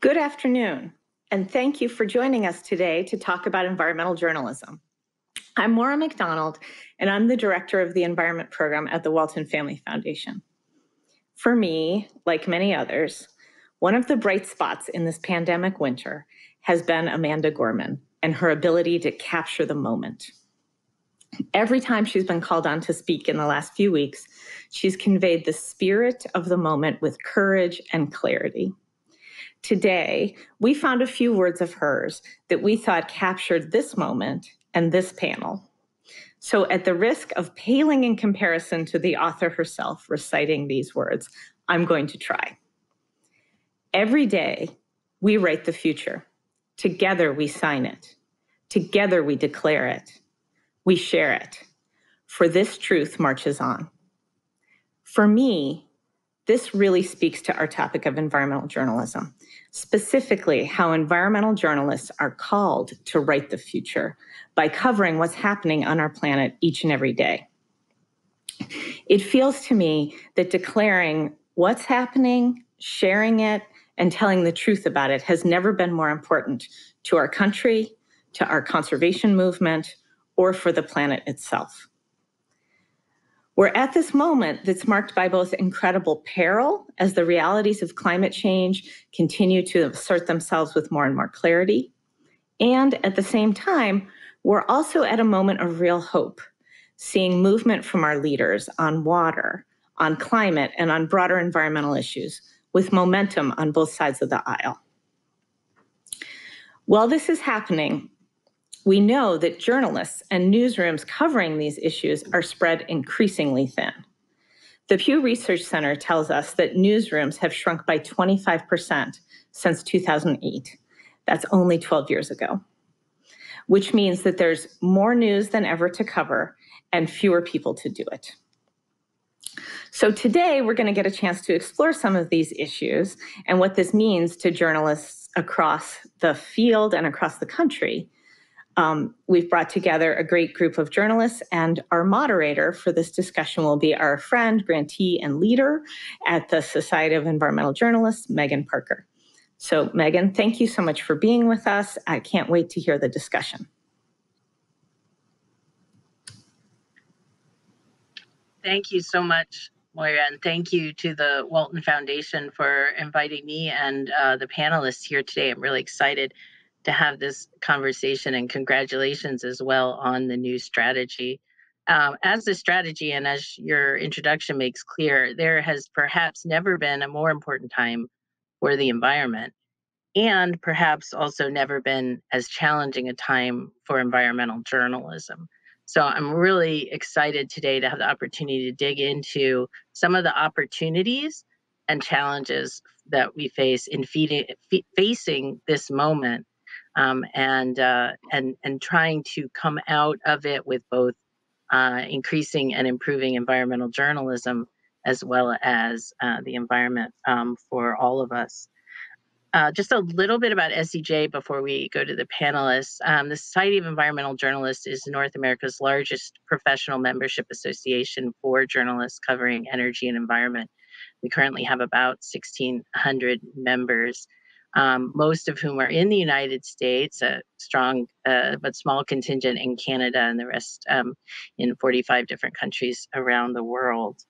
Good afternoon, and thank you for joining us today to talk about environmental journalism. I'm Maura McDonald, and I'm the director of the Environment Program at the Walton Family Foundation. For me, like many others, one of the bright spots in this pandemic winter has been Amanda Gorman and her ability to capture the moment. Every time she's been called on to speak in the last few weeks, she's conveyed the spirit of the moment with courage and clarity. Today, we found a few words of hers that we thought captured this moment and this panel. So at the risk of paling in comparison to the author herself reciting these words, I'm going to try. Every day, we write the future. Together, we sign it. Together, we declare it. We share it. For this truth marches on. For me, this really speaks to our topic of environmental journalism, specifically how environmental journalists are called to write the future by covering what's happening on our planet each and every day. It feels to me that declaring what's happening, sharing it, and telling the truth about it has never been more important to our country, to our conservation movement, or for the planet itself. We're at this moment that's marked by both incredible peril as the realities of climate change continue to assert themselves with more and more clarity. And at the same time, we're also at a moment of real hope, seeing movement from our leaders on water, on climate, and on broader environmental issues, with momentum on both sides of the aisle. While this is happening, we know that journalists and newsrooms covering these issues are spread increasingly thin. The Pew Research Center tells us that newsrooms have shrunk by 25% since 2008. That's only 12 years ago, which means that there's more news than ever to cover and fewer people to do it. So today, we're going to get a chance to explore some of these issues and what this means to journalists across the field and across the country. We've brought together a great group of journalists, and our moderator for this discussion will be our friend, grantee, and leader at the Society of Environmental Journalists, Megan Parker. So Megan, thank you so much for being with us. I can't wait to hear the discussion. Thank you so much, Moira, and thank you to the Walton Foundation for inviting me and the panelists here today. I'm really excited to have this conversation, and congratulations as well on the new strategy. As the strategy and as your introduction makes clear, there has perhaps never been a more important time for the environment, and perhaps also never been as challenging a time for environmental journalism. So I'm really excited today to have the opportunity to dig into some of the opportunities and challenges that we face in facing this moment, and trying to come out of it with both increasing and improving environmental journalism, as well as the environment for all of us. Just a little bit about SEJ before we go to the panelists. The Society of Environmental Journalists is North America's largest professional membership association for journalists covering energy and environment. We currently have about 1,600 members, most of whom are in the United States, a strong but small contingent in Canada, and the rest in 45 different countries around the world.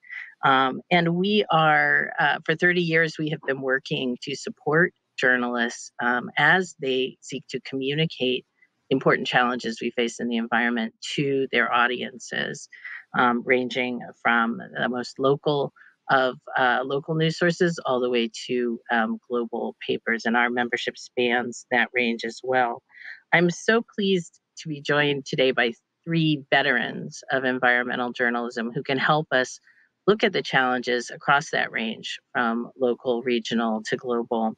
And we are, for 30 years, we have been working to support journalists as they seek to communicate important challenges we face in the environment to their audiences, ranging from the most local of local news sources all the way to global papers, and our membership spans that range as well. I'm so pleased to be joined today by three veterans of environmental journalism who can help us look at the challenges across that range, from local, regional to global,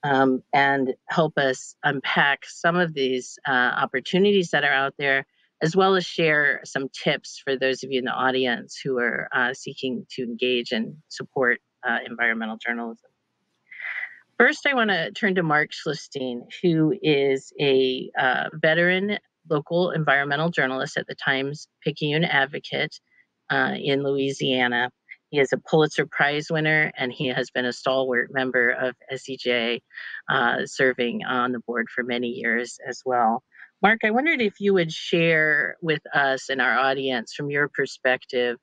and help us unpack some of these opportunities that are out there, as well as share some tips for those of you in the audience who are seeking to engage and support environmental journalism. First, I want to turn to Mark Schliffstein, who is a veteran local environmental journalist at the Times-Picayune Advocate in Louisiana, He is a Pulitzer Prize winner, and he has been a stalwart member of SEJ, serving on the board for many years as well. Mark, I wondered if you would share with us and our audience, from your perspective,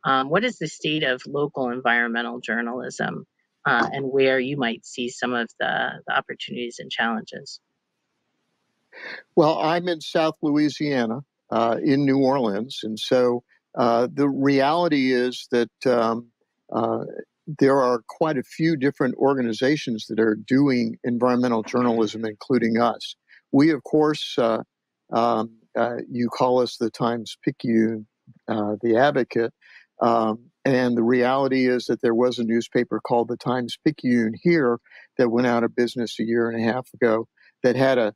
what is the state of local environmental journalism, and where you might see some of the opportunities and challenges? Well, I'm in South Louisiana, in New Orleans, and so the reality is that uh, there are quite a few different organizations that are doing environmental journalism, including us. We, of course, you call us the Times-Picayune, the Advocate, and the reality is that there was a newspaper called the Times-Picayune here that went out of business a year and a half ago that had a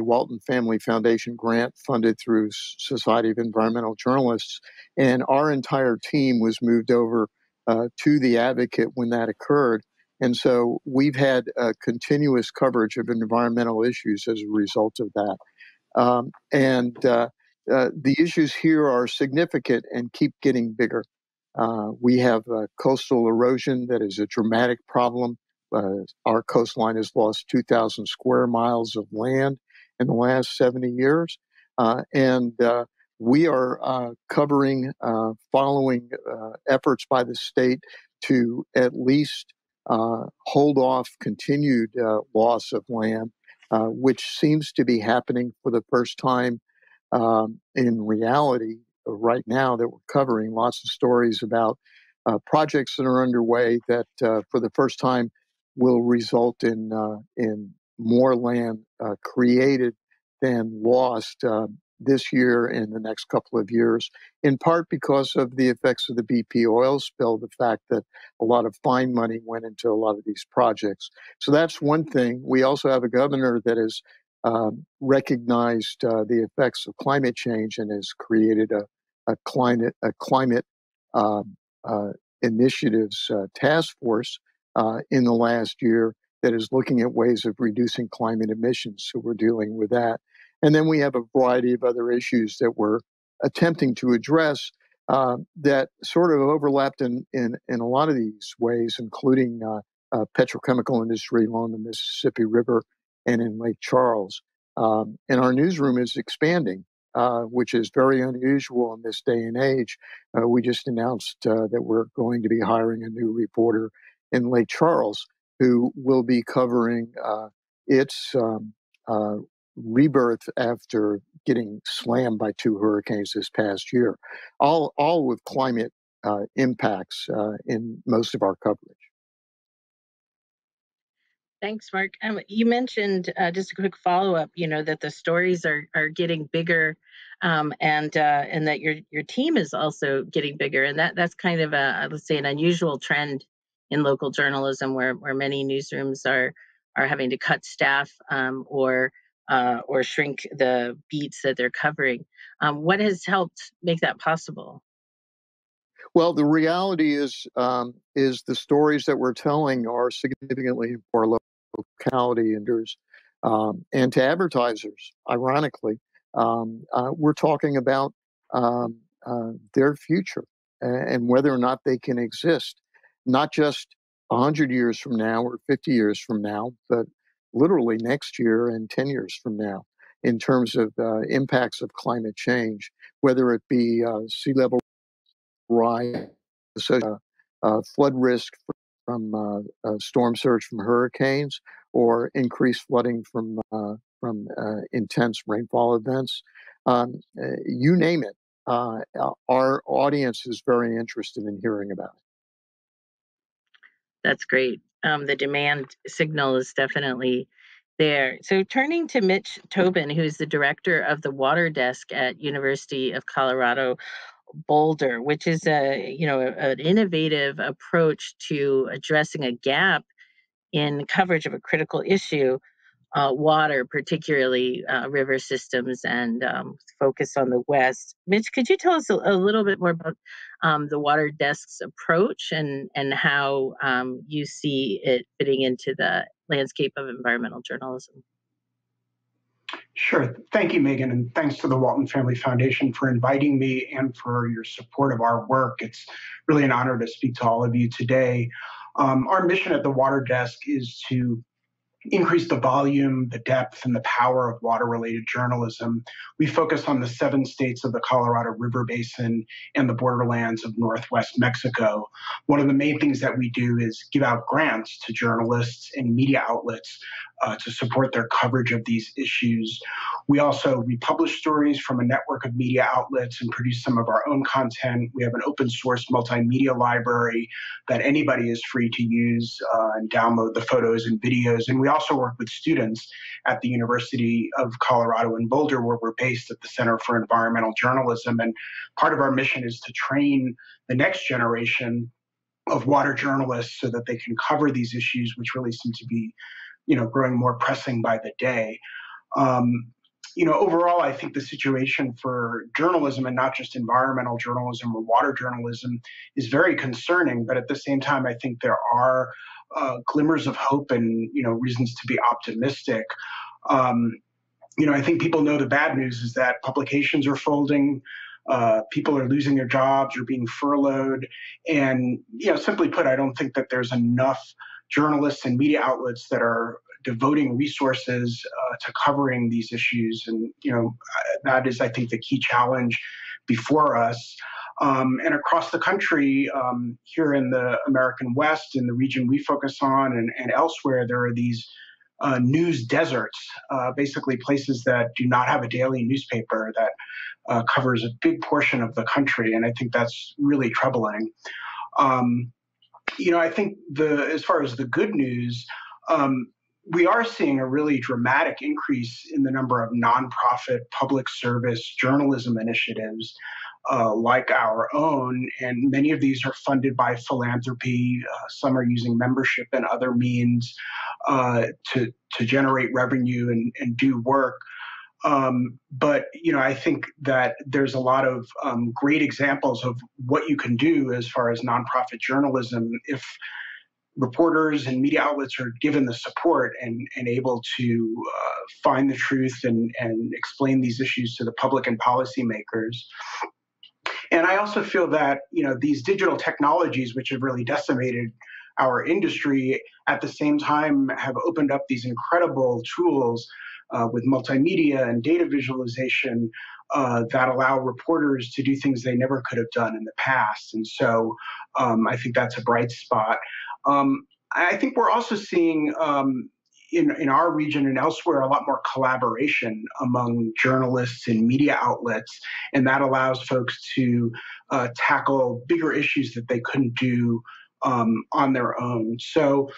Walton Family Foundation grant funded through Society of Environmental Journalists, and our entire team was moved over to the Advocate when that occurred. And so we've had continuous coverage of environmental issues as a result of that. And the issues here are significant and keep getting bigger. We have coastal erosion that is a dramatic problem. Our coastline has lost 2,000 square miles of land in the last 70 years. And we are covering, following efforts by the state to at least hold off continued loss of land, which seems to be happening for the first time in reality right now that we're covering. Lots of stories about projects that are underway that for the first time will result in more land created than lost this year and the next couple of years, in part because of the effects of the BP oil spill, the fact that a lot of fine money went into a lot of these projects. So that's one thing. We also have a governor that is recognized the effects of climate change and has created a climate um, initiatives task force in the last year that is looking at ways of reducing climate emissions. So we're dealing with that. And then we have a variety of other issues that we're attempting to address that sort of overlapped in a lot of these ways, including petrochemical industry along the Mississippi River and in Lake Charles. And our newsroom is expanding, which is very unusual in this day and age. We just announced that we're going to be hiring a new reporter in Lake Charles who will be covering its rebirth after getting slammed by two hurricanes this past year, all with climate impacts in most of our coverage. Thanks, Mark. You mentioned, just a quick follow up. That the stories are getting bigger, and that your team is also getting bigger, and that's kind of let's say, an unusual trend in local journalism, where many newsrooms are having to cut staff, or shrink the beats that they're covering. What has helped make that possible? Well, the reality is the stories that we're telling are significantly for our locality and to advertisers. Ironically, we're talking about their future and whether or not they can exist, not just 100 years from now or 50 years from now, but literally next year and 10 years from now, in terms of impacts of climate change, whether it be sea level rise, flood risk from storm surge from hurricanes, or increased flooding from intense rainfall events. You name it. Our audience is very interested in hearing about it. That's great. The demand signal is definitely there. So turning to Mitch Tobin, who's the director of the Water Desk at University of Colorado Boulder, which is an innovative approach to addressing a gap in coverage of a critical issue, water, particularly river systems, and focus on the West. Mitch, could you tell us a little bit more about the Water Desk's approach, and how you see it fitting into the landscape of environmental journalism? Sure. Thank you, Megan, and thanks to the Walton Family Foundation for inviting me and for your support of our work. It's really an honor to speak to all of you today. Our mission at the Water Desk is to increase the volume, the depth, and the power of water-related journalism. We focus on the 7 states of the Colorado River Basin and the borderlands of Northwest Mexico. One of the main things that we do is give out grants to journalists and media outlets to support their coverage of these issues. We also republish stories from a network of media outlets and produce some of our own content. We have an open source multimedia library that anybody is free to use and download the photos and videos. And we also work with students at the University of Colorado in Boulder, where we're based at the Center for Environmental Journalism. And part of our mission is to train the next generation of water journalists so that they can cover these issues, which really seem to be, growing more pressing by the day. Overall, I think the situation for journalism, and not just environmental journalism or water journalism, is very concerning. But at the same time, I think there are glimmers of hope and reasons to be optimistic. I think people know the bad news is that publications are folding. People are losing their jobs or being furloughed. And, simply put, I don't think that there's enough journalists and media outlets that are devoting resources to covering these issues. And, that is, I think, the key challenge before us. And across the country, here in the American West, in the region we focus on, and elsewhere, there are these news deserts, basically places that do not have a daily newspaper that covers a big portion of the country. And I think that's really troubling. I think as far as the good news, we are seeing a really dramatic increase in the number of nonprofit public service journalism initiatives like our own, and many of these are funded by philanthropy. Some are using membership and other means to generate revenue and do work. But I think that there's a lot of great examples of what you can do as far as nonprofit journalism if reporters and media outlets are given the support and able to find the truth and explain these issues to the public and policymakers. And I also feel that these digital technologies, which have really decimated our industry, at the same time have opened up these incredible tools with multimedia and data visualization that allow reporters to do things they never could have done in the past. And so I think that's a bright spot. I think we're also seeing in our region and elsewhere a lot more collaboration among journalists and media outlets, and that allows folks to tackle bigger issues that they couldn't do on their own. So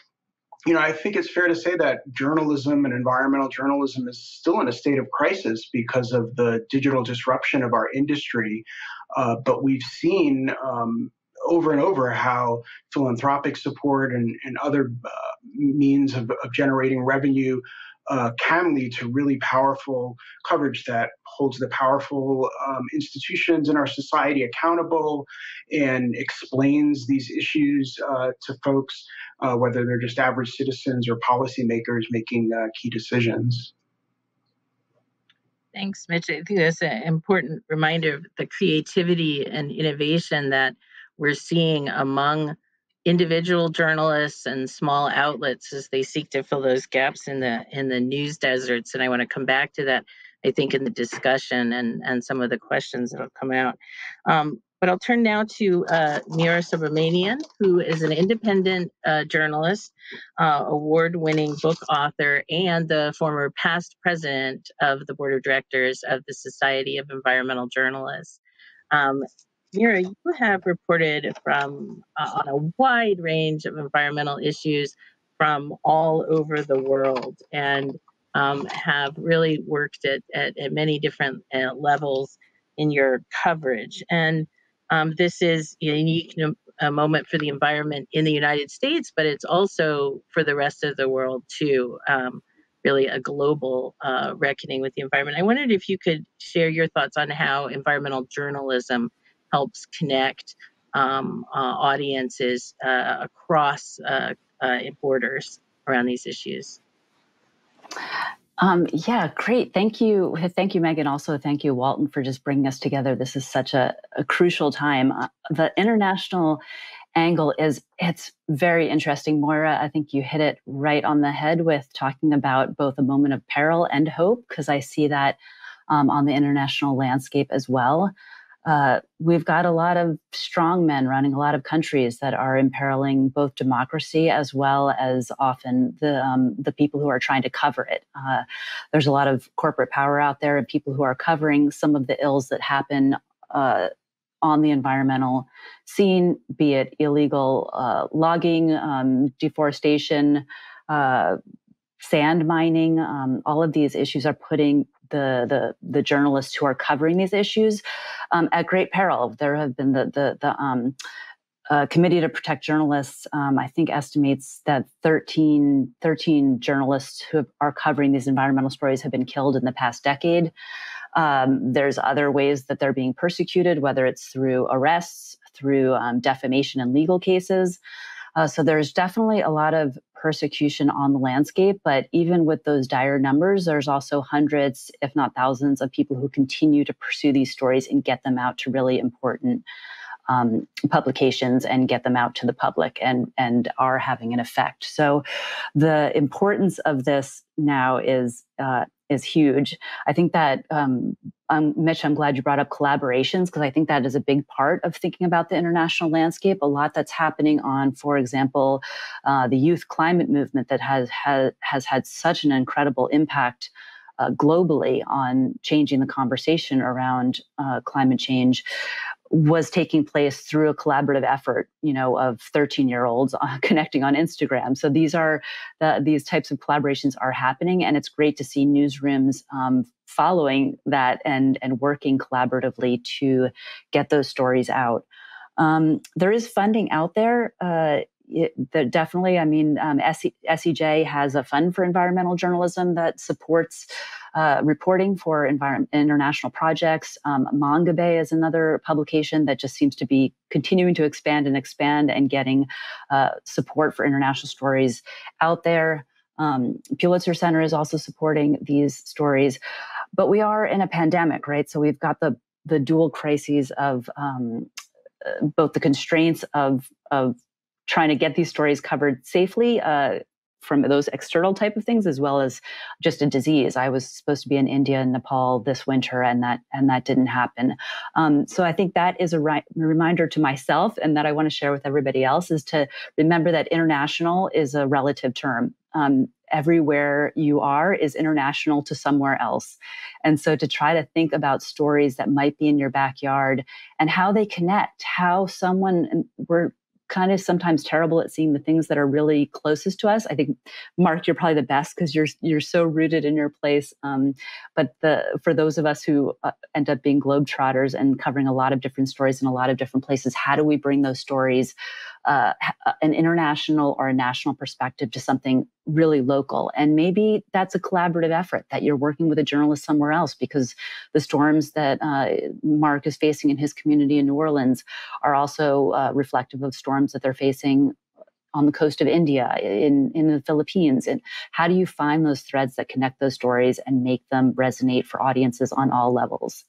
I think it's fair to say that journalism and environmental journalism is still in a state of crisis because of the digital disruption of our industry. But we've seen over and over how philanthropic support and other means of generating revenue can lead to really powerful coverage that holds the powerful institutions in our society accountable and explains these issues to folks, whether they're just average citizens or policymakers making key decisions. Thanks, Mitch. I think that's an important reminder of the creativity and innovation that we're seeing among individual journalists and small outlets as they seek to fill those gaps in the news deserts. And I want to come back to that, I think, in the discussion and some of the questions that will come out. But I'll turn now to Mira Subramanian, who is an independent journalist, award-winning book author, and the former past president of the board of directors of the Society of Environmental Journalists. Mira, you have reported from on a wide range of environmental issues from all over the world, and have really worked at many different levels in your coverage. And this is a unique moment for the environment in the United States, but it's also for the rest of the world too. Really a global reckoning with the environment. I wondered if you could share your thoughts on how environmental journalism helps connect audiences across borders around these issues. Yeah, great. Thank you. Thank you, Megan. Also, thank you, Walton, for just bringing us together. This is such a crucial time. The international angle it's very interesting. Moira, I think you hit it right on the head with talking about both a moment of peril and hope, because I see that on the international landscape as well. We've got a lot of strong men running a lot of countries that are imperiling both democracy as well as often the people who are trying to cover it. There's a lot of corporate power out there and people who are covering some of the ills that happen on the environmental scene, be it illegal logging, deforestation, sand mining. All of these issues are putting the journalists who are covering these issues at great peril. There have been the Committee to Protect Journalists, I think, estimates that 13 journalists who are covering these environmental stories have been killed in the past decade. There's other ways that they're being persecuted, whether it's through arrests, through defamation and legal cases. So there's definitely a lot of persecution on the landscape, but even with those dire numbers, there's also hundreds, if not thousands, of people who continue to pursue these stories and get them out to really important publications and get them out to the public and are having an effect. So the importance of this now is huge. I think that, Mitch, I'm glad you brought up collaborations, because I think that is a big part of thinking about the international landscape. A lot that's happening on, for example, the youth climate movement that has had such an incredible impact globally on changing the conversation around climate change, was taking place through a collaborative effort, of 13-year-olds connecting on Instagram. So these types of collaborations are happening, and it's great to see newsrooms following that and working collaboratively to get those stories out. There is funding out there. Definitely, SEJ has a fund for environmental journalism that supports reporting for international projects. Manga Bay is another publication that just seems to be continuing to expand and getting support for international stories out there. Pulitzer Center is also supporting these stories. But we are in a pandemic, right? So we've got the dual crises of both the constraints of trying to get these stories covered safely from those external type of things, as well as just a disease. I was supposed to be in India and Nepal this winter, and that didn't happen. So I think that is a reminder to myself, and that I want to share with everybody else, is to remember that international is a relative term. Everywhere you are is international to somewhere else. And so to try to think about stories that might be in your backyard and how they connect, how we're kind of sometimes terrible at seeing the things that are really closest to us. I think, Mark, you're probably the best because you're so rooted in your place. But for those of us who end up being globetrotters and covering a lot of different stories in a lot of different places, how do we bring those stories, an international or a national perspective, to something really local? And maybe that's a collaborative effort, that you're working with a journalist somewhere else, because the storms that Mark is facing in his community in New Orleans are also reflective of storms that they're facing on the coast of India, in the Philippines. And how do you find those threads that connect those stories and make them resonate for audiences on all levels?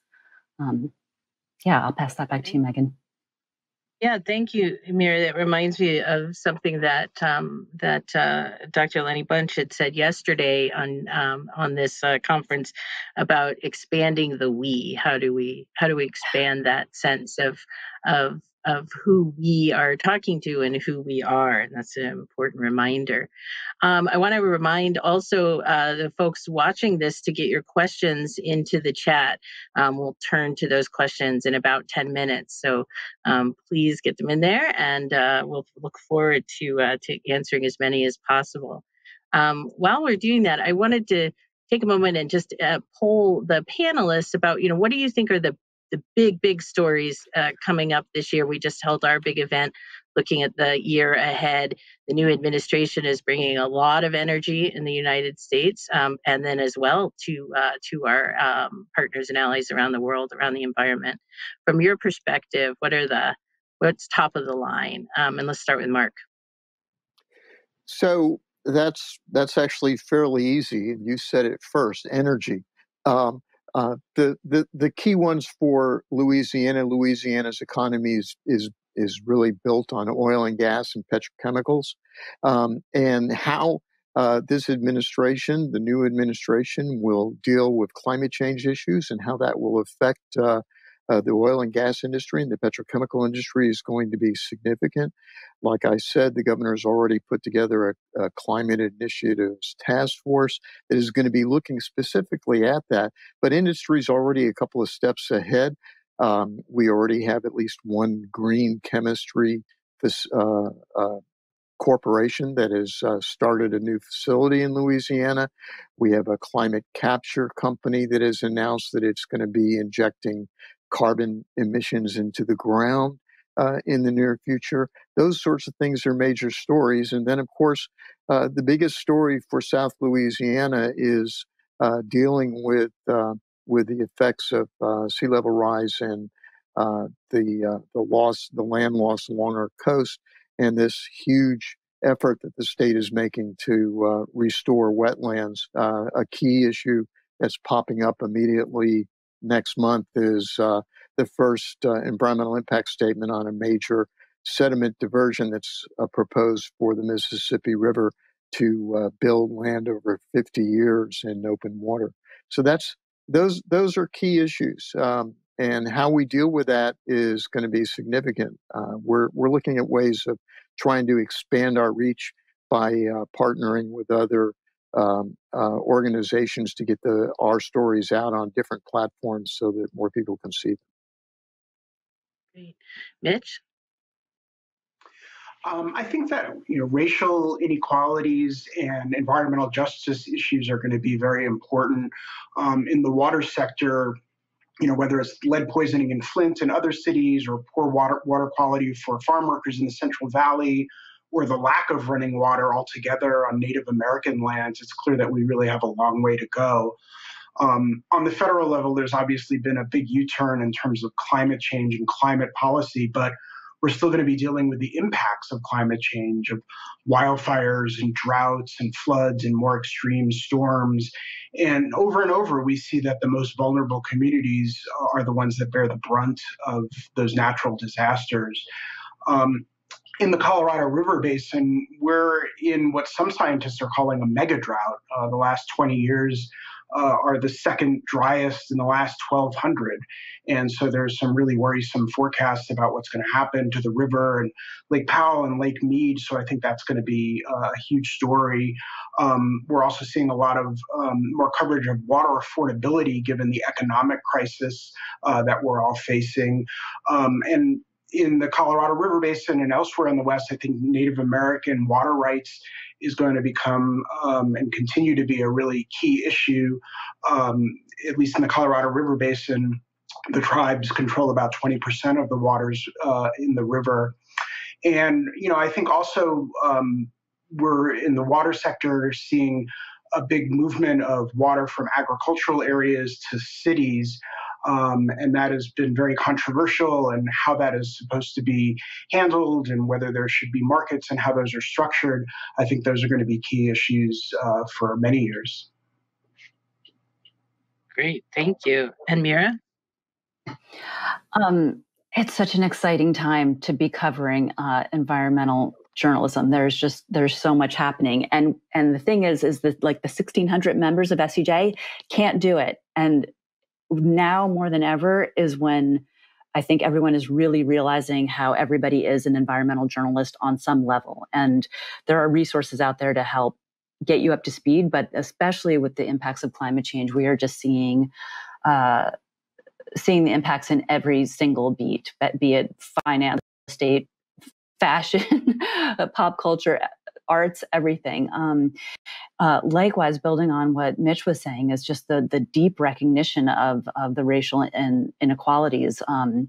I'll pass that back to you, Megan. Yeah, thank you, Amir. That reminds me of something that Dr. Lenny Bunch had said yesterday on this conference about expanding the we. How do we expand that sense of who we are talking to and who we are? And that's an important reminder. I want to remind also the folks watching this to get your questions into the chat. We'll turn to those questions in about 10 minutes. So please get them in there, and we'll look forward to answering as many as possible. While we're doing that, I wanted to take a moment and just poll the panelists about, what do you think are the big stories coming up this year? We just held our big event looking at the year ahead. The new administration is bringing a lot of energy in the United States, and then as well to our partners and allies around the world, around the environment. From your perspective, what's top of the line? And let's start with Mark. So that's actually fairly easy. You said it first, energy. The key ones for Louisiana. Louisiana's economy is really built on oil and gas and petrochemicals, and how this administration, the new administration, will deal with climate change issues and how that will affect the oil and gas industry and the petrochemical industry is going to be significant. Like I said, the governor has already put together a climate initiatives task force that is going to be looking specifically at that. But industry is already a couple of steps ahead. We already have at least one green chemistry corporation that has started a new facility in Louisiana. We have a climate capture company that has announced that it's going to be injecting carbon emissions into the ground in the near future. Those sorts of things are major stories. And then, of course, the biggest story for South Louisiana is dealing with the effects of sea level rise and the land loss along our coast, and this huge effort that the state is making to restore wetlands. A key issue that's popping up immediately next month is the first environmental impact statement on a major sediment diversion that's proposed for the Mississippi River to build land over 50 years in open water. So those are key issues. And how we deal with that is going to be significant. We're looking at ways of trying to expand our reach by partnering with other organizations to get our stories out on different platforms so that more people can see them. Great. Mitch? I think that racial inequalities and environmental justice issues are going to be very important in the water sector. Whether it's lead poisoning in Flint and other cities, or poor water quality for farm workers in the Central Valley, or the lack of running water altogether on Native American lands, it's clear that we really have a long way to go. On the federal level, there's obviously been a big U-turn in terms of climate change and climate policy, but we're still going to be dealing with the impacts of climate change, of wildfires and droughts and floods and more extreme storms. And over, we see that the most vulnerable communities are the ones that bear the brunt of those natural disasters. In the Colorado River Basin, we're in what some scientists are calling a mega drought. The last 20 years are the second driest in the last 1,200. And so there's some really worrisome forecasts about what's going to happen to the river and Lake Powell and Lake Mead. So I think that's going to be a huge story. We're also seeing a lot of more coverage of water affordability given the economic crisis that we're all facing. And in the Colorado River Basin and elsewhere in the West, I think Native American water rights is going to become and continue to be a really key issue. At least in the Colorado River Basin, the tribes control about 20% of the waters in the river. And, I think also we're in the water sector seeing a big movement of water from agricultural areas to cities. And that has been very controversial, and how that is supposed to be handled and whether there should be markets and how those are structured. I think those are going to be key issues for many years. Great, thank you. And Mira? It's such an exciting time to be covering environmental journalism. There's so much happening. And the thing is that like the 1,600 members of SEJ can't do it. And now more than ever is when I think everyone is really realizing how everybody is an environmental journalist on some level. And there are resources out there to help get you up to speed, but especially with the impacts of climate change, we are just seeing the impacts in every single beat, be it finance, state, fashion, pop culture, arts, everything. Likewise, building on what Mitch was saying, is just the deep recognition of the racial inequalities and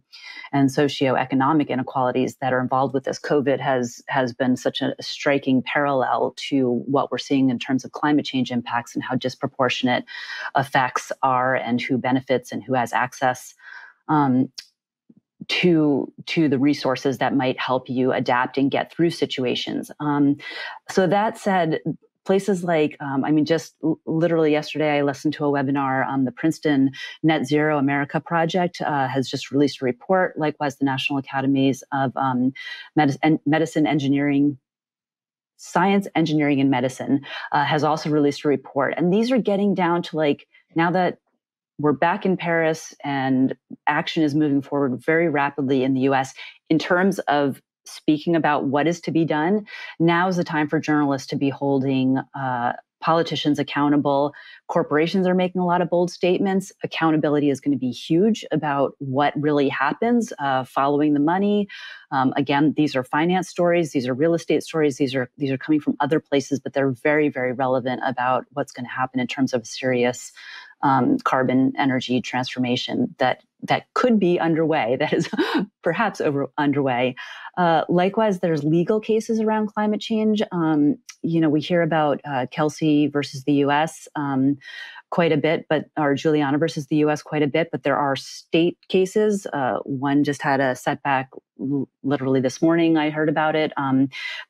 socioeconomic inequalities that are involved with this. COVID has been such a striking parallel to what we're seeing in terms of climate change impacts and how disproportionate effects are, and who benefits and who has access to the resources that might help you adapt and get through situations. So that said, places like, just literally yesterday, I listened to a webinar. The Princeton Net Zero America Project has just released a report. Likewise, the National Academies of Medicine, Engineering, Science, Engineering, and Medicine has also released a report. And these are getting down to, like, now that we're back in Paris and action is moving forward very rapidly in the US in terms of speaking about what is to be done, now is the time for journalists to be holding politicians accountable. Corporations are making a lot of bold statements. Accountability is going to be huge about what really happens following the money. Again, these are finance stories. These are real estate stories. These are coming from other places, but they're very, very relevant about what's going to happen in terms of serious carbon energy transformation that could be underway, that is perhaps underway. Likewise, there's legal cases around climate change. We hear about Kelsey versus the U.S. Quite a bit, or Juliana versus the U.S. quite a bit, but there are state cases. One just had a setback literally this morning. I heard about it.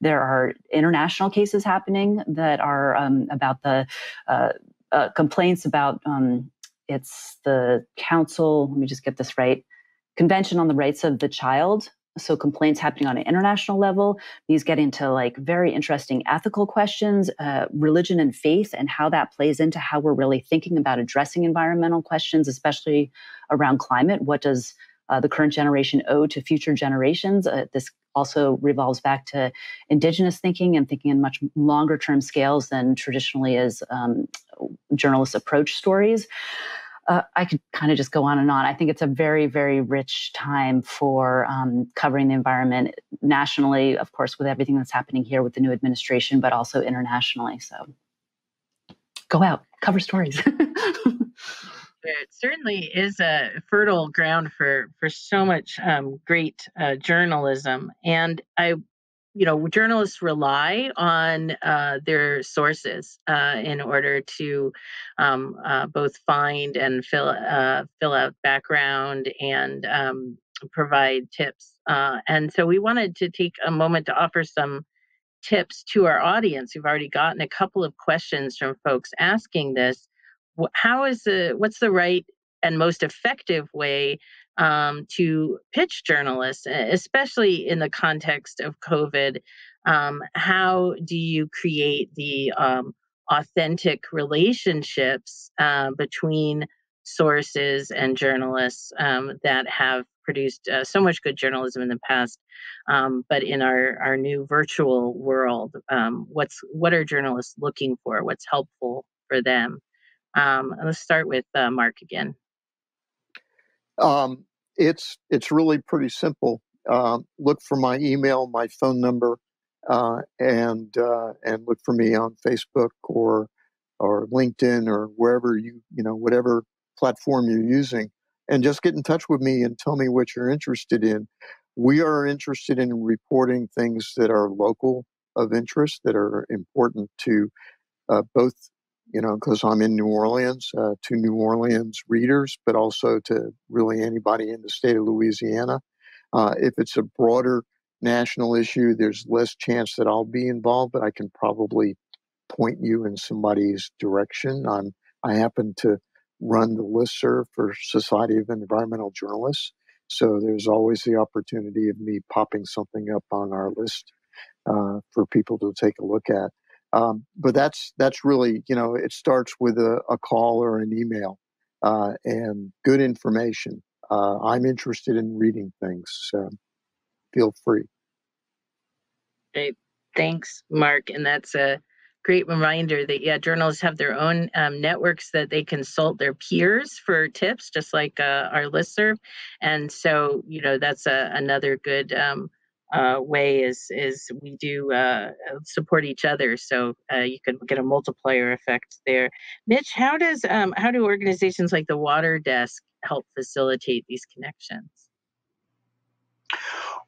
There are international cases happening that are about the complaints about, it's the Council, let me just get this right, Convention on the Rights of the Child. So complaints happening on an international level. These get into, like, very interesting ethical questions, religion and faith, and how that plays into how we're really thinking about addressing environmental questions, especially around climate. What does the current generation owe to future generations? This also revolves back to Indigenous thinking and thinking in much longer term scales than traditionally as journalists approach stories. I could kind of just go on and on. I think it's a very, very rich time for covering the environment nationally, of course, with everything that's happening here with the new administration, but also internationally. So go out, cover stories. It certainly is a fertile ground for so much great journalism. And journalists rely on their sources in order to both find and fill out background and provide tips. And so we wanted to take a moment to offer some tips to our audience. We've already gotten a couple of questions from folks asking this. What's the right and most effective way to pitch journalists, especially in the context of COVID? How do you create the authentic relationships between sources and journalists that have produced so much good journalism in the past, but in our new virtual world, what are journalists looking for? What's helpful for them? Let's start with Mark again. It's really pretty simple. Look for my email, my phone number, and look for me on Facebook or LinkedIn or wherever whatever platform you're using, and just get in touch with me and tell me what you're interested in. We are interested in reporting things that are local of interest, that are important to both, because I'm in New Orleans, to New Orleans readers, but also to really anybody in the state of Louisiana. If it's a broader national issue, there's less chance that I'll be involved, but I can probably point you in somebody's direction. I happen to run the listserv for Society of Environmental Journalists, so there's always the opportunity of me popping something up on our list for people to take a look at. But that's really, it starts with a call or an email and good information. I'm interested in reading things, so feel free. Great. Thanks, Mark. And that's a great reminder that, journalists have their own networks that they consult their peers for tips, just like our listserv. And so, that's another good way is we do support each other. So you can get a multiplier effect there. Mitch, how do organizations like the Water Desk help facilitate these connections?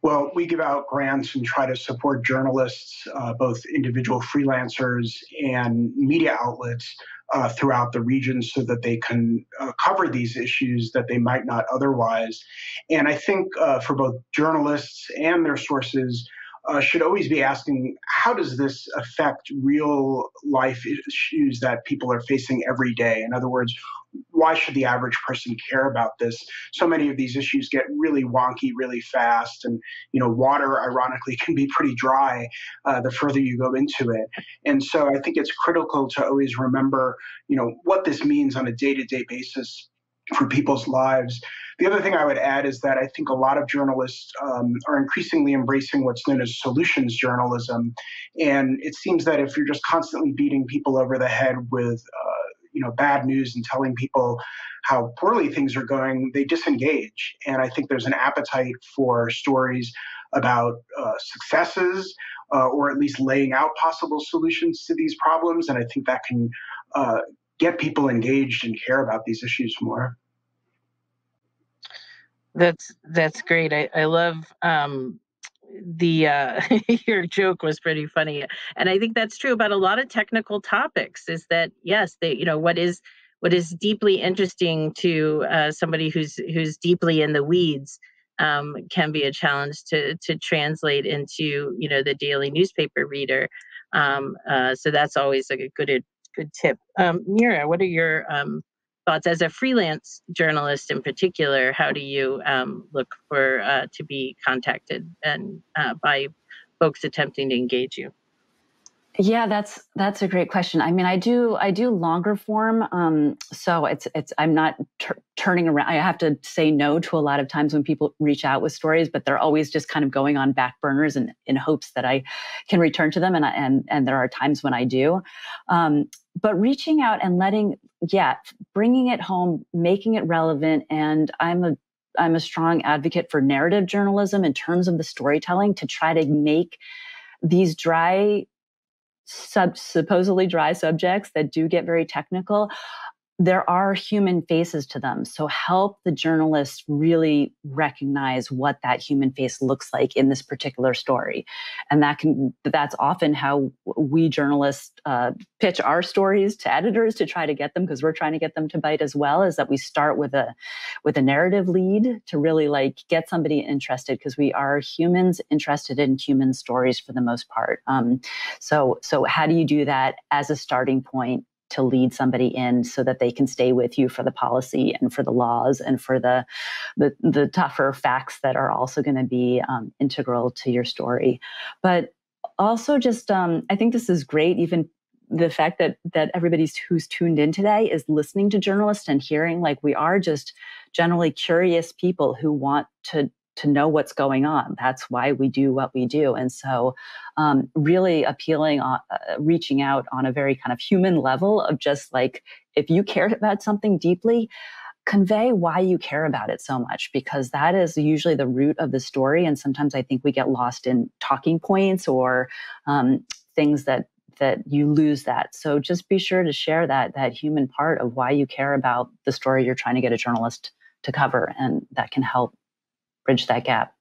Well, we give out grants and try to support journalists, both individual freelancers and media outlets throughout the region so that they can cover these issues that they might not otherwise. And I think for both journalists and their sources, should always be asking, how does this affect real life issues that people are facing every day? In other words, why should the average person care about this? So many of these issues get really wonky really fast, and water, ironically, can be pretty dry the further you go into it. And so I think it's critical to always remember, what this means on a day-to-day basis for people's lives. The other thing I would add is that I think a lot of journalists are increasingly embracing what's known as solutions journalism. And it seems that if you're just constantly beating people over the head with bad news and telling people how poorly things are going, they disengage. And I think there's an appetite for stories about successes, or at least laying out possible solutions to these problems. And I think that can get people engaged and care about these issues more. That's great. I love the your joke was pretty funny, and I think that's true about a lot of technical topics. Is that yes, they what is deeply interesting to somebody who's deeply in the weeds can be a challenge to translate into the daily newspaper reader. So that's always like a good tip. Mira, what are your thoughts as a freelance journalist in particular? How do you look for to be contacted and by folks attempting to engage you? Yeah, that's a great question. I mean, I do longer form, so it's I'm not turning around. I have to say no to a lot of times when people reach out with stories, but they're always just kind of going on back burners and in hopes that I can return to them. And there are times when I do, but reaching out and bringing it home, making it relevant, and I'm a strong advocate for narrative journalism in terms of the storytelling to try to make these supposedly dry subjects that do get very technical, there are human faces to them. So help the journalists really recognize what that human face looks like in this particular story. And that's often how we journalists pitch our stories to editors to try to get them, because we're trying to get them to bite as well, is that we start with a narrative lead to really get somebody interested, because we are humans interested in human stories for the most part. So how do you do that as a starting point to lead somebody in so that they can stay with you for the policy and for the laws and for the tougher facts that are also going to be integral to your story? But also just, I think this is great, even the fact that everybody who's tuned in today is listening to journalists and hearing, we are just generally curious people who want to know what's going on. That's why we do what we do. And so really appealing, reaching out on a very kind of human level of just if you care about something deeply, convey why you care about it so much, because that is usually the root of the story. And sometimes I think we get lost in talking points or things that you lose that. So just be sure to share that human part of why you care about the story you're trying to get a journalist to cover, and that can help bridge that gap.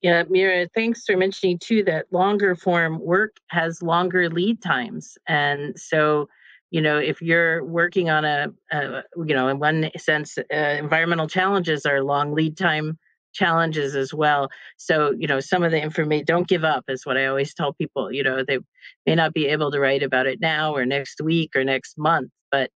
Yeah, Mira, thanks for mentioning too that longer form work has longer lead times. And so, if you're working on in one sense, environmental challenges are long lead time challenges as well. So, some of the information, don't give up is what I always tell people. They may not be able to write about it now or next week or next month, but,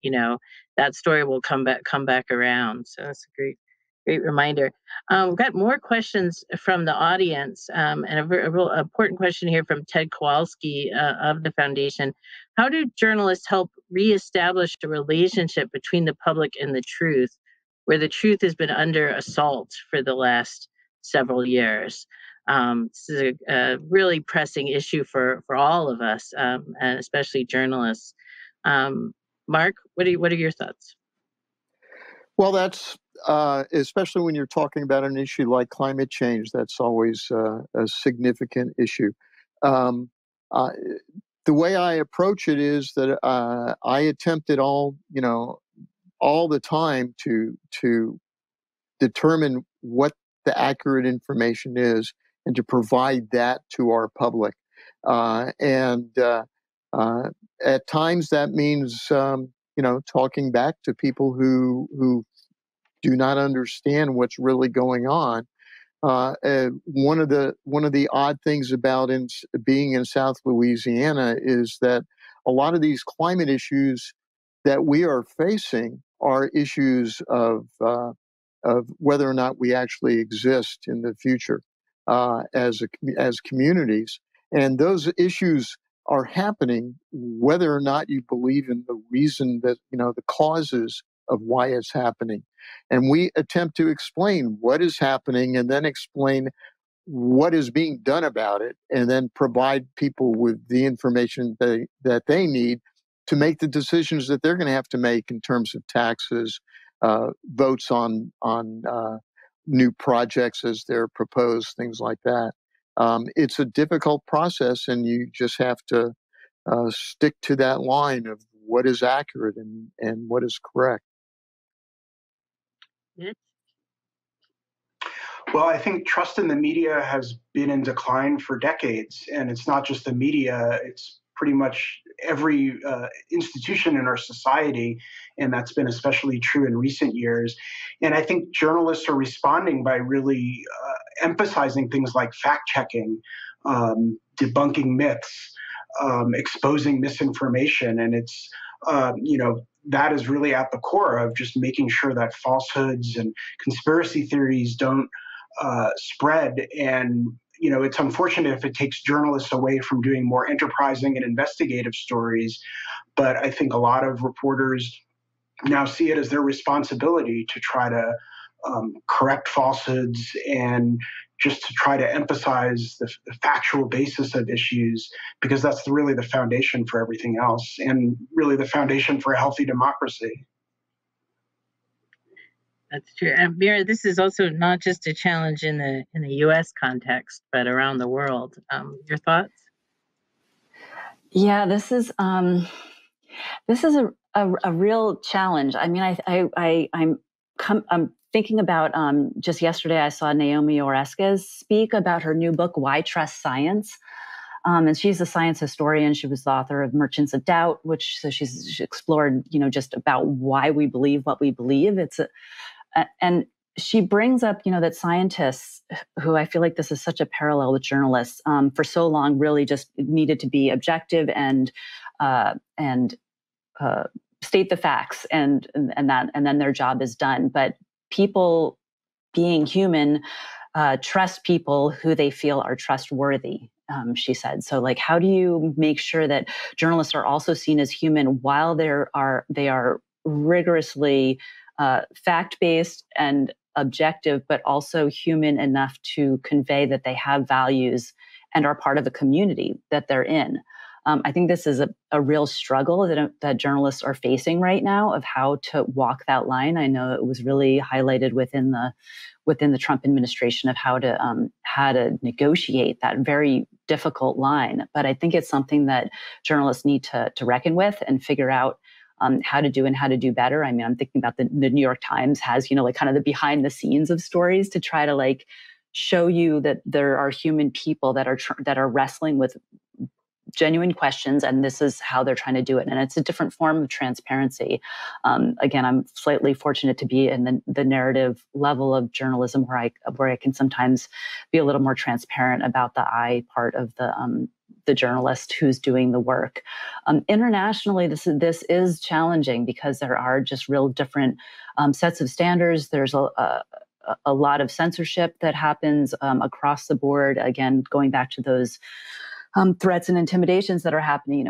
that story will come back around. So that's a great reminder. We've got more questions from the audience, and a real important question here from Ted Kowalski of the foundation. How do journalists help reestablish a relationship between the public and the truth, where the truth has been under assault for the last several years? This is a really pressing issue for all of us, and especially journalists. Mark, what are your thoughts? Well, that's especially when you're talking about an issue like climate change, that's always a significant issue. The way I approach it is that I attempt it all the time to determine what the accurate information is and to provide that to our public. And at times that means talking back to people who do not understand what's really going on. One of the odd things about being in South Louisiana is that a lot of these climate issues that we are facing are issues of whether or not we actually exist in the future as communities, and those issues are happening whether or not you believe in the reason that the causes of why it's happening. And we attempt to explain what is happening and then explain what is being done about it, and then provide people with the information that they need to make the decisions that they're going to have to make in terms of taxes, votes on new projects as they're proposed, things like that. It's a difficult process, and you just have to stick to that line of what is accurate and what is correct. Well, I think trust in the media has been in decline for decades, and it's not just the media, it's pretty much every institution in our society, and that's been especially true in recent years. And I think journalists are responding by really emphasizing things like fact-checking, debunking myths, exposing misinformation, and it's that is really at the core of just making sure that falsehoods and conspiracy theories don't spread. And it's unfortunate if it takes journalists away from doing more enterprising and investigative stories, but I think a lot of reporters now see it as their responsibility to try to correct falsehoods and just to try to emphasize the factual basis of issues, because that's really the foundation for everything else, and really the foundation for a healthy democracy. That's true. And Mira, this is also not just a challenge in the U.S. context, but around the world. Your thoughts? Yeah, this is a real challenge. I mean, I'm thinking about just yesterday I saw Naomi Oreskes speak about her new book, Why Trust Science. And she's a science historian. She was the author of Merchants of Doubt, so she's explored, just about why we believe what we believe. And she brings up, that scientists, who I feel like this is such a parallel with journalists, for so long really just needed to be objective and state the facts, and then their job is done. But people, being human, trust people who they feel are trustworthy. She said. So, how do you make sure that journalists are also seen as human while they are rigorously fact-based and objective, but also human enough to convey that they have values and are part of the community that they're in? I think this is a real struggle that journalists are facing right now, of how to walk that line. I know it was really highlighted within the Trump administration of how to negotiate that very difficult line. But I think it's something that journalists need to reckon with and figure out how to do and how to do better. I mean, I'm thinking about the New York Times has, kind of the behind the scenes of stories to try to show you that there are human people that are wrestling with genuine questions, and this is how they're trying to do it. And it's a different form of transparency. Again, I'm slightly fortunate to be in the narrative level of journalism where I can sometimes be a little more transparent about the I part of the journalist who's doing the work. Internationally, this is challenging because there are just real different sets of standards. There's a lot of censorship that happens across the board. Again, going back to those threats and intimidations that are happening.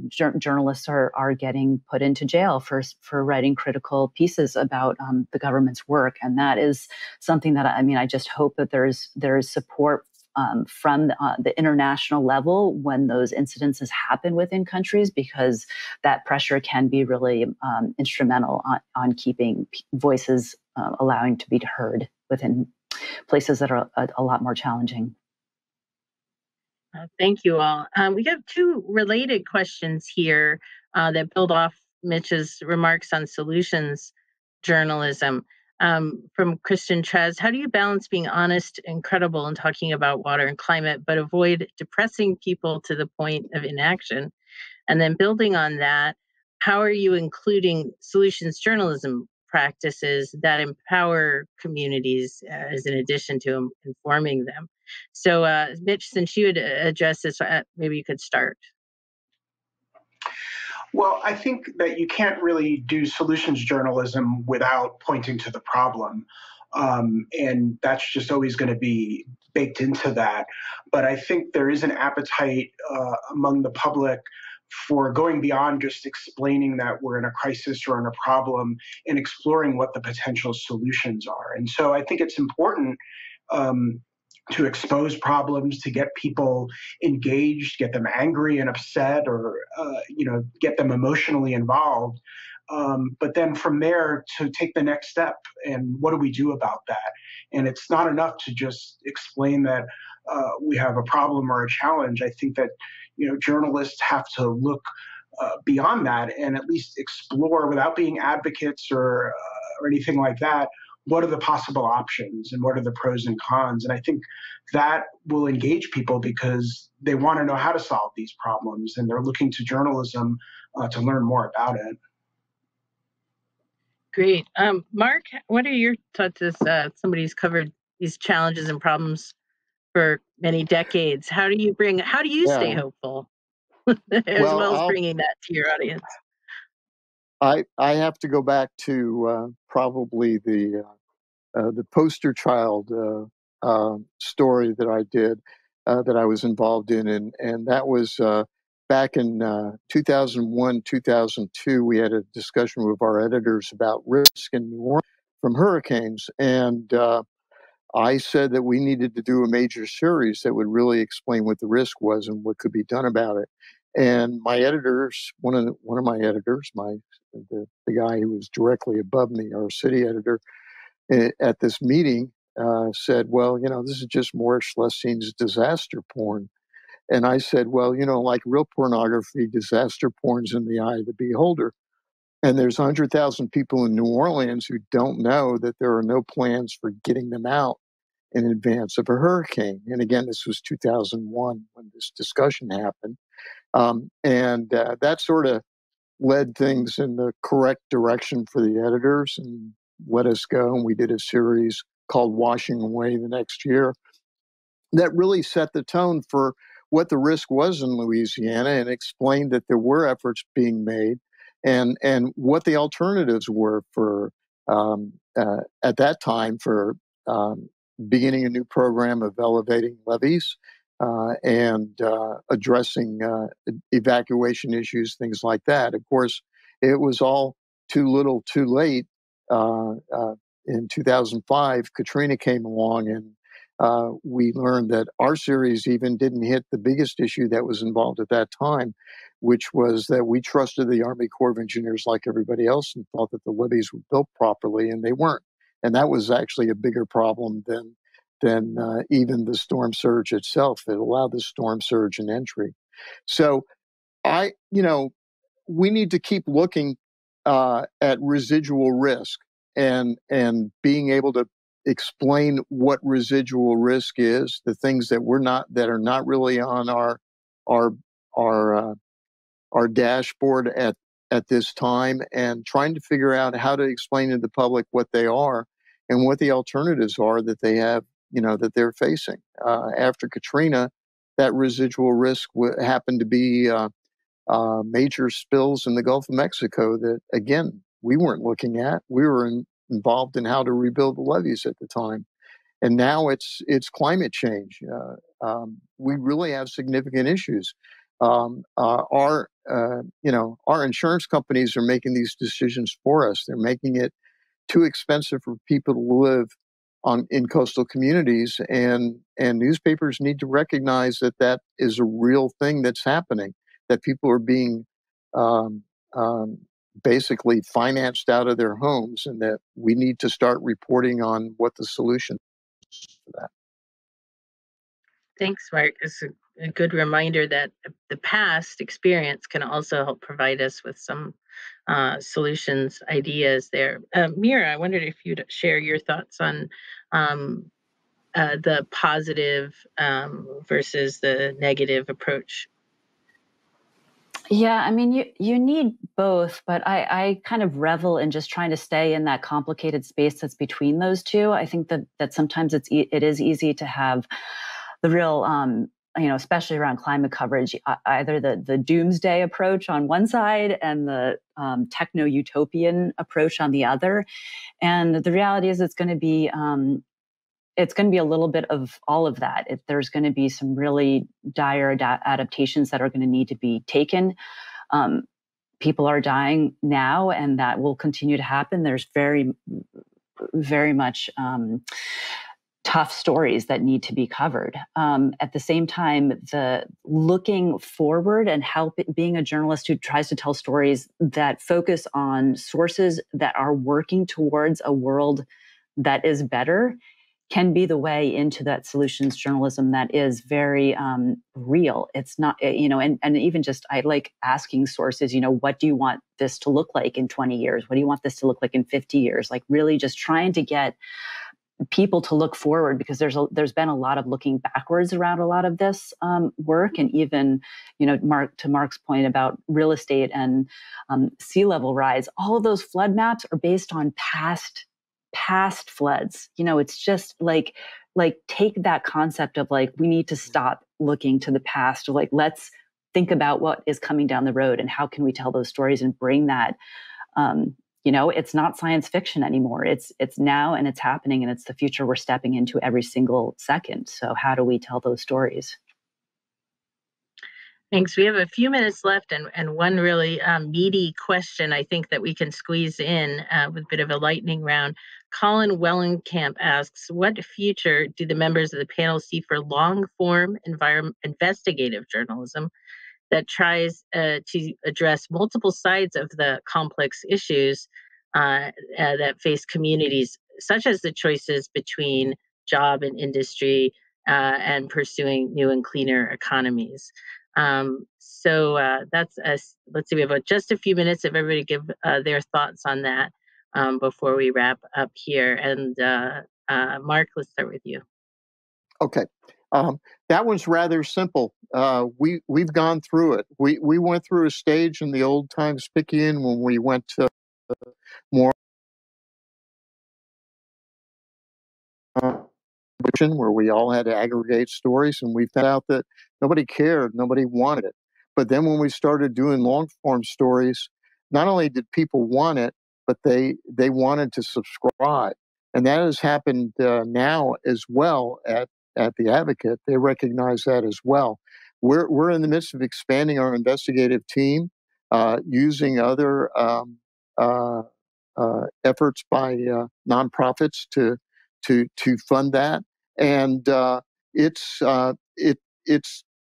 Journalists are getting put into jail for writing critical pieces about the government's work, and that is something that I just hope that there's support from the international level when those incidences happen within countries, because that pressure can be really instrumental on keeping voices allowing to be heard within places that are a lot more challenging. Thank you all. We have two related questions here that build off Mitch's remarks on solutions journalism. From Kristen Trez, how do you balance being honest and credible in talking about water and climate, but avoid depressing people to the point of inaction? And then building on that, how are you including solutions journalism practices that empower communities as in addition to informing them. So, Mitch, since you would address this, maybe you could start. Well, I think that you can't really do solutions journalism without pointing to the problem. And that's just always going to be baked into that. But I think there is an appetite among the public for going beyond just explaining that we're in a crisis or in a problem and exploring what the potential solutions are. And so I think it's important um, to expose problems, to get people engaged, get them angry and upset, or get them emotionally involved. But then from there to take the next step, and what do we do about that? And it's not enough to just explain that we have a problem or a challenge. I think that journalists have to look beyond that and at least explore, without being advocates or anything like that, what are the possible options and what are the pros and cons. And I think that will engage people because they want to know how to solve these problems and they're looking to journalism to learn more about it. Great. Mark, what are your thoughts as somebody who's covered these challenges and problems for many decades? How do you stay hopeful as well as bringing that to your audience? I have to go back to probably the poster child story that I did, that I was involved in, and that was back in 2001, 2002. We had a discussion with our editors about risk in New Orleans from hurricanes, and I said that we needed to do a major series that would really explain what the risk was and what could be done about it. And my editors, one of my editors, the guy who was directly above me, our city editor, at this meeting said, well, this is just Morris Schlesing's disaster porn. And I said, well, like real pornography, disaster porn's in the eye of the beholder. And there's 100,000 people in New Orleans who don't know that there are no plans for getting them out in advance of a hurricane. And again, this was 2001 when this discussion happened. And that sort of led things in the correct direction for the editors and let us go. And we did a series called Washing Away the next year that really set the tone for what the risk was in Louisiana and explained that there were efforts being made and what the alternatives were for at that time for beginning a new program of elevating levees and addressing evacuation issues, things like that. Of course, it was all too little, too late. In 2005, Katrina came along, and we learned that our series even didn't hit the biggest issue that was involved at that time, which was that we trusted the Army Corps of Engineers like everybody else and thought that the levees were built properly, and they weren't. And that was actually a bigger problem than even the storm surge itself. It allowed the storm surge and entry. So we need to keep looking at residual risk and being able to explain what residual risk is, the things that are not really on our dashboard at this time, and trying to figure out how to explain to the public what they are and what the alternatives are that they have, that they're facing. After Katrina, that residual risk happened to be major spills in the Gulf of Mexico that, again, we weren't looking at. We were involved in how to rebuild the levees at the time. And now it's climate change. We really have significant issues. Our insurance companies are making these decisions for us. They're making it too expensive for people to live in coastal communities, and newspapers need to recognize that is a real thing that's happening, that people are being basically financed out of their homes, and that we need to start reporting on what the solution is for that. Thanks, Mark. It's a good reminder that the past experience can also help provide us with some solutions, ideas there. Mira, I wondered if you'd share your thoughts on the positive versus the negative approach. Yeah, I mean, you need both, but I kind of revel in just trying to stay in that complicated space that's between those two. I think that sometimes it is easy to have the real, especially around climate coverage, either the doomsday approach on one side and the techno utopian approach on the other. And the reality is, it's going to be a little bit of all of that. There's going to be some really dire adaptations that are going to need to be taken. Um, People are dying now, and that will continue to happen. There's very, very much tough stories that need to be covered. At the same time, the looking forward and being a journalist who tries to tell stories that focus on sources that are working towards a world that is better can be the way into that solutions journalism that is very real. It's not, and even just, I like asking sources, what do you want this to look like in 20 years? What do you want this to look like in 50 years? Like really just trying to get people to look forward, because there's been a lot of looking backwards around a lot of this work. And even, Mark's point about real estate and sea level rise, all of those flood maps are based on past floods. It's just like take that concept of like, we need to stop looking to the past, like let's think about what is coming down the road and how can we tell those stories and bring that. It's not science fiction anymore. It's now, and it's happening, and it's the future we're stepping into every single second. So how do we tell those stories? Thanks. We have a few minutes left, and one really meaty question I think that we can squeeze in with a bit of a lightning round. Colin Wellenkamp asks, what future do the members of the panel see for long-form investigative journalism that tries to address multiple sides of the complex issues that face communities, such as the choices between job and industry and pursuing new and cleaner economies? That's us. Let's see, we have just a few minutes if everybody give their thoughts on that before we wrap up here. And Mark, let's start with you. Okay. That one's rather simple. We've gone through it. We went through a stage in the old times Picayune when we went to more where we all had to aggregate stories, and we found out that nobody cared, nobody wanted it. But then when we started doing long form stories, not only did people want it, but they wanted to subscribe, and that has happened now as well at the Advocate. They recognize that as well. We're in the midst of expanding our investigative team, using other efforts by nonprofits to fund that, and it's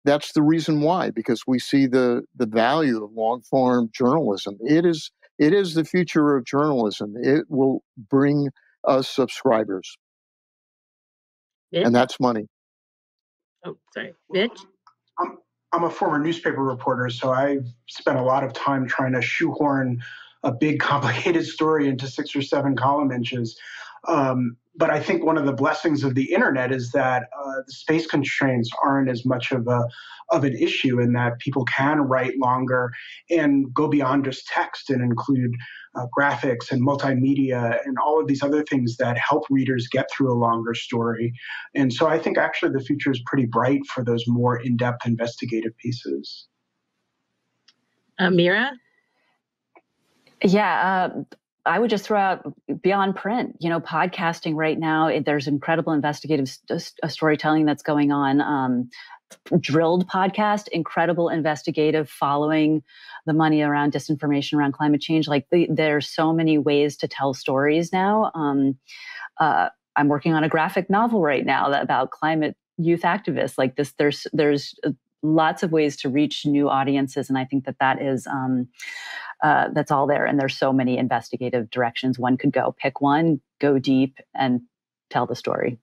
that's the reason why, because we see the value of long form journalism. It is the future of journalism. It will bring us subscribers, and that's money. Oh, sorry, Mitch. I'm a former newspaper reporter, so I've spent a lot of time trying to shoehorn a big, complicated story into 6 or 7 column inches. But I think one of the blessings of the internet is that the space constraints aren't as much of an issue, in that people can write longer and go beyond just text and include graphics and multimedia and all of these other things that help readers get through a longer story. And so I think actually the future is pretty bright for those more in-depth investigative pieces. Mira? Yeah, I would just throw out beyond print, podcasting right now. There's incredible investigative storytelling that's going on. Drilled podcast, incredible investigative, following the money around disinformation around climate change. Like there's so many ways to tell stories now. I'm working on a graphic novel right now about climate youth activists. Like this, there's lots of ways to reach new audiences, and I think that is that's all there. And there's so many investigative directions one could go. Pick one, go deep, and tell the story.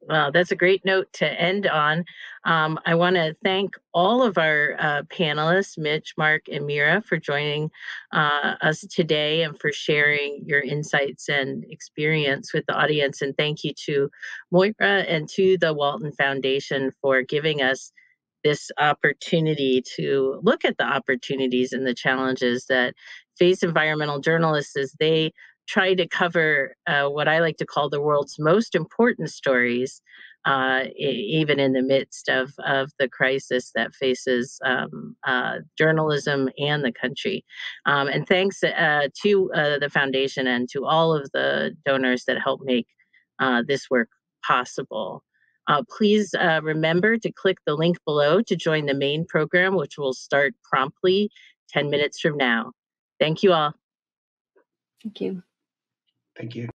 Well, that's a great note to end on. I want to thank all of our panelists, Mitch, Mark, and Mira, for joining us today and for sharing your insights and experience with the audience. And thank you to Moira and to the Walton Foundation for giving us this opportunity to look at the opportunities and the challenges that face environmental journalists as they try to cover what I like to call the world's most important stories, even in the midst of the crisis that faces journalism and the country. And thanks to the foundation and to all of the donors that help make this work possible. Please remember to click the link below to join the main program, which will start promptly 10 minutes from now. Thank you all. Thank you. Thank you.